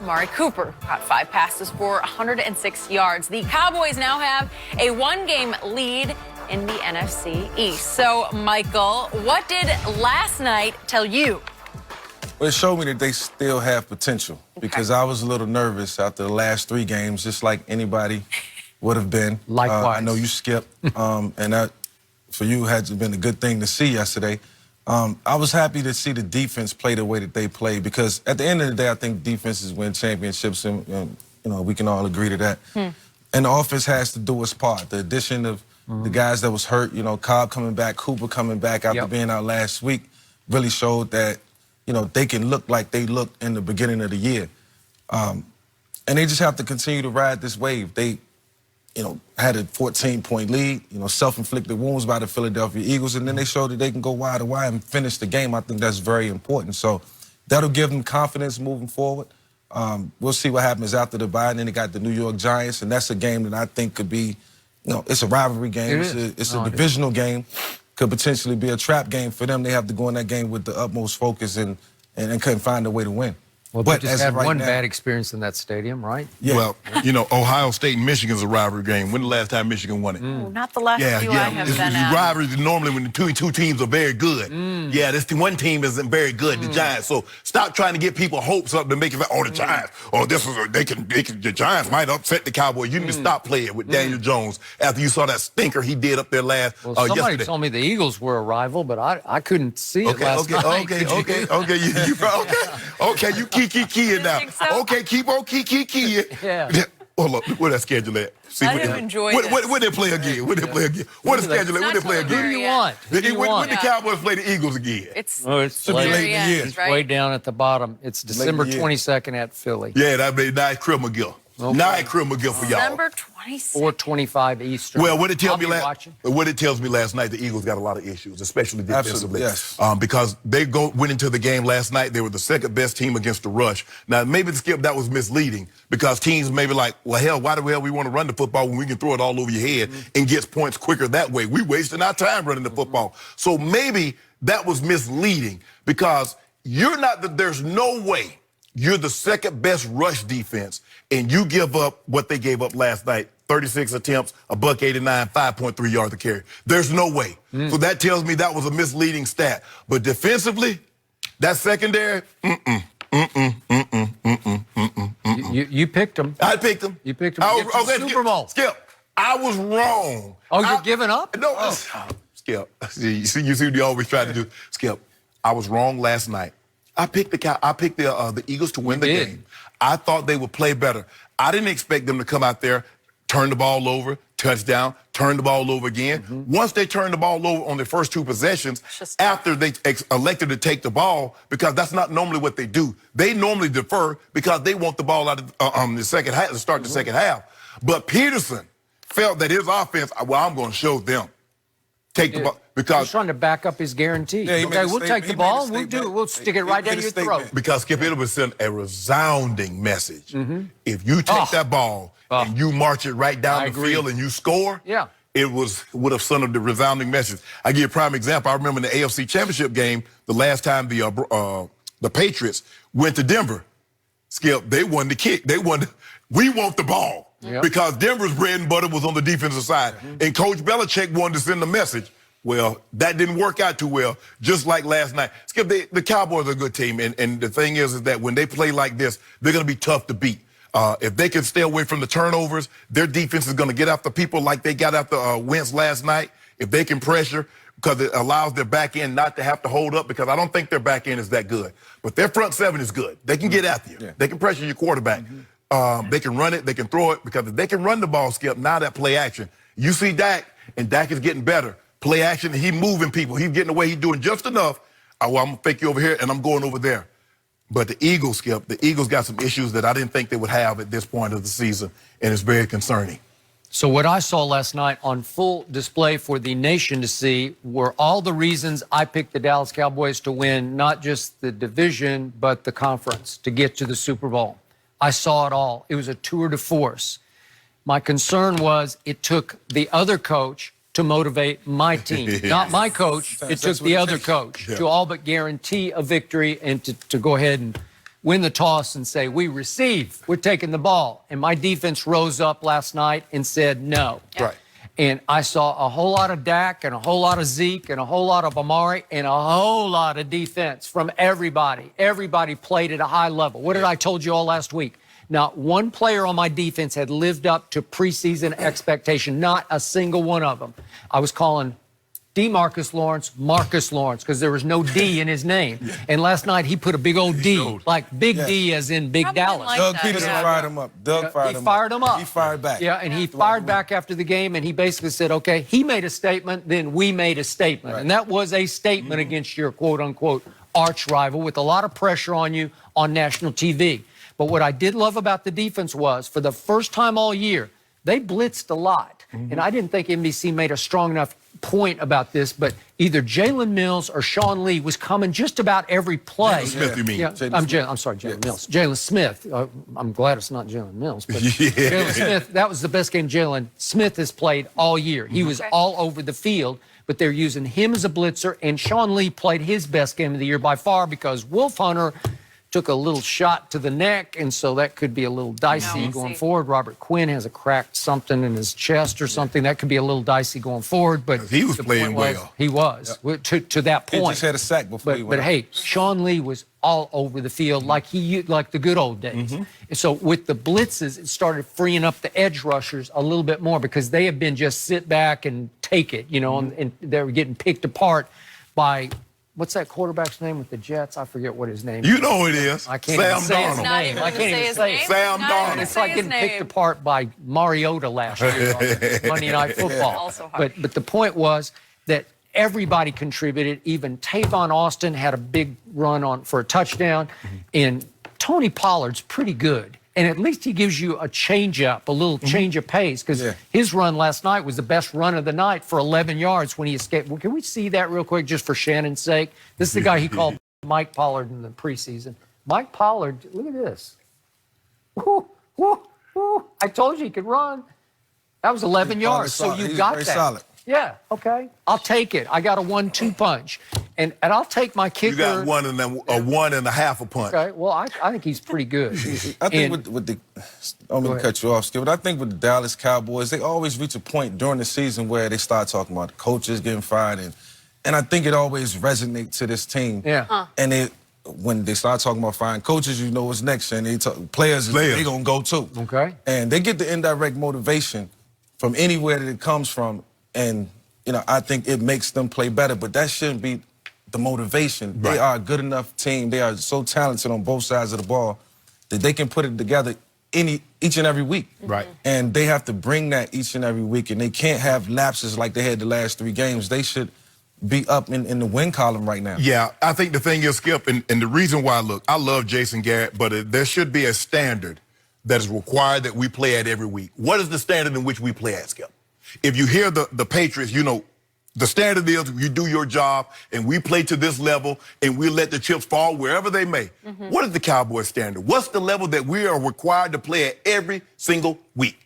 Amari Cooper caught 5 passes for 106 yards. The Cowboys now have a 1-game lead in the NFC East. So, Michael, what did last night tell you? Well, it showed me that they still have potential because I was a little nervous after the last 3 games, just like anybody would have been. Likewise. I know you skipped, and that, for you, had been a good thing to see yesterday. I was happy to see the defense play the way that they played because at the end of the day, I think defenses win championships, and you know, we can all agree to that. And the offense has to do its part. The addition of the guys that was hurt, you know, Cobb coming back, Cooper coming back after being out last week, really showed that, you know, they can look like they looked in the beginning of the year. And they just have to continue to ride this wave. They, you know, had a 14-point lead, you know, self-inflicted wounds by the Philadelphia Eagles, and then they showed that they can go wide to wide and finish the game. I think that's very important. So that'll give them confidence moving forward. We'll see what happens after the bye, and then they got the New York Giants, and that's a game that I think could be, you know, it's a rivalry game. It's a divisional game. Could potentially be a trap game for them. They have to go in that game with the utmost focus and couldn't find a way to win. Well, but just had one bad experience in that stadium, right? Yeah. Well, you know, Ohio State and Michigan's a rivalry game. When the last time Michigan won it? Oh, not the last few I have been at. Rivalries normally when the two teams are very good. Yeah, this one team isn't very good, the Giants. So stop trying to give people hopes up to make it like, oh, the Giants. Oh, this is the Giants might upset the Cowboys. You need to stop playing with Daniel Jones after you saw that stinker he did up there last somebody yesterday. told me the Eagles were a rival, but I couldn't see it last night. Okay, you key now. So? Okay, keep on key. Yeah. Hold up, where that schedule at? See, I do enjoy this. Where they play again? Where they play again? What the schedule at? Where they play Who do again? you want? Who do you When want? the Cowboys play the Eagles again? It's Should be late in the year. It's way down at the bottom. It's December 22nd at Philly. Yeah, that'd be nice, Krill McGill. Okay. Nice Krill McGill for y'all. December 26th. 4:25 Eastern. Well, what it tells me last night, the Eagles got a lot of issues, especially defensively. Absolutely, yes. Because they went into the game last night. They were the second best team against the rush. Now, maybe Skip, that was misleading because teams maybe like, well, hell, why the hell we want to run the football when we can throw it all over your head and get points quicker that way? We wasting our time running the football. So maybe that was misleading because there's no way you're the second best rush defense and you give up what they gave up last night, 36 attempts, $189, 5.3 yards a carry. There's no way. So that tells me that was a misleading stat. But defensively, that secondary, You picked them. I picked them. You picked them to get to the Super Bowl. Skip, I was wrong. Oh, you're giving up? No, Skip. You see what you always try to do. Skip, I was wrong last night. I picked the Eagles to win the game. I thought they would play better. I didn't expect them to come out there, turn the ball over, touchdown, turn the ball over again. Once they turned the ball over on their first 2 possessions, after they elected to take the ball, because that's not normally what they do. They normally defer because they want the ball out of the second half to start the second half. But Peterson felt that his offense, well, I'm going to show them. Take the ball. Because he's trying to back up his guarantee. Yeah, okay, we'll take the ball. We'll stick it right down your throat. Because Skip, it would send a resounding message. If you take that ball and you march it right down the field and you score, it would have sent a resounding message. I give you a prime example. I remember in the AFC Championship game, the last time the Patriots went to Denver. Skip, they won the kick. We want the ball. Because Denver's bread and butter was on the defensive side. And Coach Belichick wanted to send a message. Well, that didn't work out too well, just like last night. Skip, the Cowboys are a good team, and the thing is that when they play like this, they're going to be tough to beat. If they can stay away from the turnovers, their defense is going to get after people like they got after Wentz last night. If they can pressure, because it allows their back end not to have to hold up, because I don't think their back end is that good. But their front seven is good. They can get after you. Yeah. They can pressure your quarterback. They can run it. They can throw it, because if they can run the ball, Skip, now that play action. You see Dak, and Dak is getting better. Play action, he's moving people. He's getting away. He's doing just enough. Well, I'm going to fake you over here, and I'm going over there. But the Eagles, Skip, the Eagles got some issues that I didn't think they would have at this point of the season, and it's very concerning. So what I saw last night on full display for the nation to see were all the reasons I picked the Dallas Cowboys to win, not just the division, but the conference, to get to the Super Bowl. I saw it all. It was a tour de force. My concern was it took the other coach to motivate my team, not my coach. It took the other coach to all but guarantee a victory and to go ahead and win the toss and say, we receive, we're taking the ball. And my defense rose up last night and said no. Yeah. Right. And I saw a whole lot of Dak and a whole lot of Zeke and a whole lot of Amari and a whole lot of defense from everybody. Everybody played at a high level. What did I told you all last week? Not one player on my defense had lived up to preseason expectation. Not a single one of them. I was calling DeMarcus Lawrence, Marcus Lawrence, because there was no D in his name. And last night he put a big old D, like Big D as in Big Probably Dallas. like Doug that, Peterson yeah. fired him up. Doug fired him up. He fired him up. He fired back. Yeah, and he fired back after the game, and he basically said, okay, he made a statement, then we made a statement. Right. And that was a statement against your quote-unquote arch rival with a lot of pressure on you on national TV. But what I did love about the defense was, for the first time all year, they blitzed a lot. And I didn't think NBC made a strong enough point about this, but either Jalen Mills or Sean Lee was coming just about every play. Jalen Smith, you mean? Yeah, I'm sorry, Jalen Mills. Jalen Smith. I'm glad it's not Jalen Mills. But Jalen Smith, that was the best game Jalen Smith has played all year. He was all over the field, but they're using him as a blitzer, and Sean Lee played his best game of the year by far because Wolf Hunter took a little shot to the neck, and so that could be a little dicey going forward. Robert Quinn has a cracked something in his chest or something. That could be a little dicey going forward. But he was playing well. He was, to that point. He just had a sack before he went But hey, Sean Lee was all over the field like the good old days. And so with the blitzes, it started freeing up the edge rushers a little bit more because they have been just sit back and take it, you know, and they were getting picked apart by – what's that quarterback's name with the Jets? I forget what his name is. You know who it is. I can't even say his name. I can't even say it. Sam Darnold. It's like getting picked apart by Mariota last year on Monday Night Football. Also hard. But the point was that everybody contributed. Even Tavon Austin had a big run for a touchdown. And Tony Pollard's pretty good. And at least he gives you a change-up, a little change of pace, because his run last night was the best run of the night for 11 yards when he escaped. Well, can we see that real quick just for Shannon's sake? This is the guy he called Mike Pollard in the preseason. Mike Pollard, look at this. Woo, woo, woo. I told you he could run. That was 11 yards, so you got that. Solid. Yeah, okay. I'll take it. I got a 1-2 punch. And I'll take my kicker. You got 1.5 punch. Okay, well, I think he's pretty good. I think with the I'm going to cut you off, Skip, but I think with the Dallas Cowboys, they always reach a point during the season where they start talking about the coaches getting fired, and I think it always resonates to this team. Yeah. And when they start talking about firing coaches, you know what's next, and players. They going to go too. Okay. And they get the indirect motivation from anywhere that it comes from, and I think it makes them play better, but that shouldn't be the motivation. Right. They are a good enough team. They are so talented on both sides of the ball that they can put it together each and every week. Right. And they have to bring that each and every week, and they can't have lapses like they had the last 3 games. They should be up in the win column right now. Yeah, I think the thing is, Skip, and the reason why, look, I love Jason Garrett, but there should be a standard that is required that we play at every week. What is the standard in which we play at, Skip? If you hear the Patriots, the standard is you do your job, and we play to this level, and we let the chips fall wherever they may. What is the Cowboys standard? What's the level that we are required to play at every single week?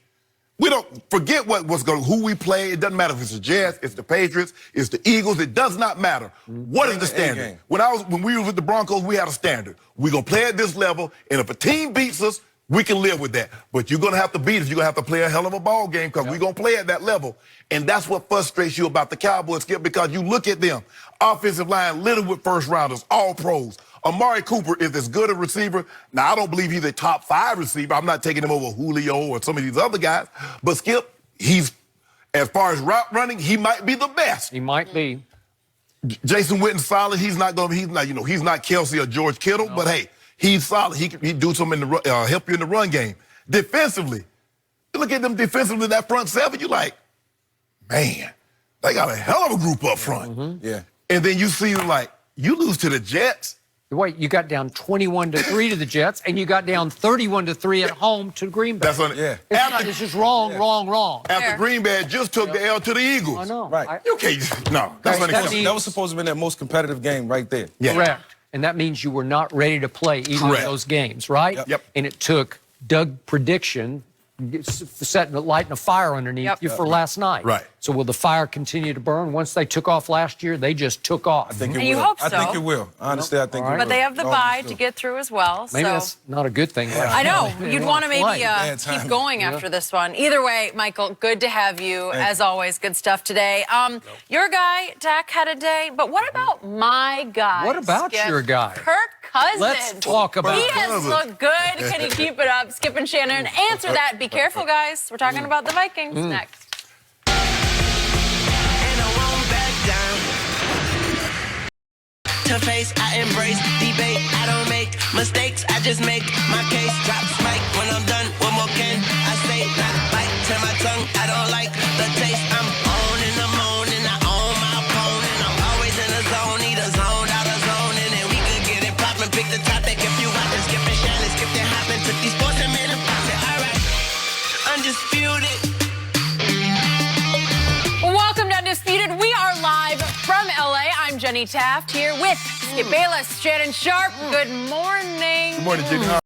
We don't forget who we play. It doesn't matter if it's the Jets, it's the Patriots, it's the Eagles. It does not matter. What is the standard? When we were with the Broncos, we had a standard. We're going to play at this level, and if a team beats us, we can live with that. But you're going to have to beat us. You're going to have to play a hell of a ball game because we're going to play at that level. And that's what frustrates you about the Cowboys, Skip, because you look at them. Offensive line littered with first-rounders, all pros. Amari Cooper is as good a receiver. Now, I don't believe he's a top 5 receiver. I'm not taking him over Julio or some of these other guys. But, Skip, as far as route running, he might be the best. He might be. Jason Witten's solid. He's not Kelsey or George Kittle, but, hey, he's solid. He do something help you in the run game. Defensively, you look at them defensively, that front 7, you're like, man, they got a hell of a group up front. Yeah. And then you see, you lose to the Jets. Wait, you got down 21-3 to the Jets, and you got down 31-3 at home to Green Bay. It's just wrong. After Green Bay just took the L to the Eagles. I know. Right. You can't. No. That was supposed to be that most competitive game right there. Yeah. Correct. And that means you were not ready to play either of those games, right? Yep. And it took Doug Prediction lighting a fire underneath you for last night. Right. So will the fire continue to burn? Once they took off last year, they just took off. I think it will. You hope so. I think it will. Honestly, I think it will. But they have the bye to get through as well. Maybe so. that's not a good thing. I know. You'd want to maybe keep going after this one. Either way, Michael, good to have you. As always, good stuff today. Your guy, Dak, had a day. But what about my guy? What about your guy? Kirk Cousins. Let's talk about He has looked good. Can he keep it up? Skip and Shannon, answer that. Be careful, guys. We're talking about the Vikings next. To face, I embrace debate. I don't make mistakes, I just make my case. Drops mic when I'm done. What more can I say? Not bite to my tongue. I don't like the taste. I'm on and I'm on and I own my opponent. I'm always in the zone, need a zone, out of zone, and then we could get it poppin'. Pick the topic if you want to skip and Shannon, skip and hoppin'. Took these sports and made them pop it. All right, undisputed. Welcome to Undisputed. We are live from LA. I'm Jenny Taft here with Skip Bayless, Shannon Sharp. Good morning. Good morning, Jenny.